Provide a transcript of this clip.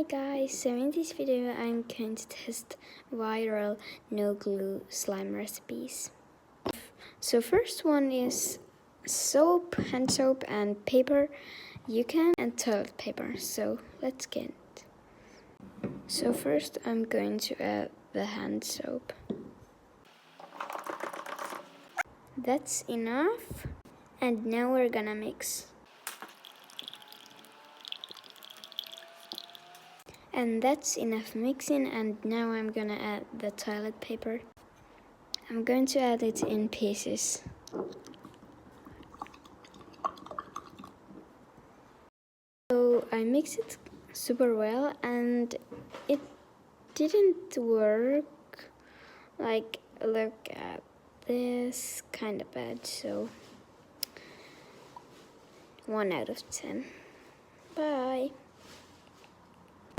Hi guys, so in this video I'm going to test viral no glue slime recipes. So first one is soap, hand soap and paper, and toilet paper. So let's get it. So first I'm going to add the hand soap. That's enough. And now we're gonna mix. And that's enough mixing, and now I'm gonna add the toilet paper. I'm going to add it in pieces. So I mixed it super well and it didn't work. Like, look at this, kind of bad, so 1 out of 10. Bye.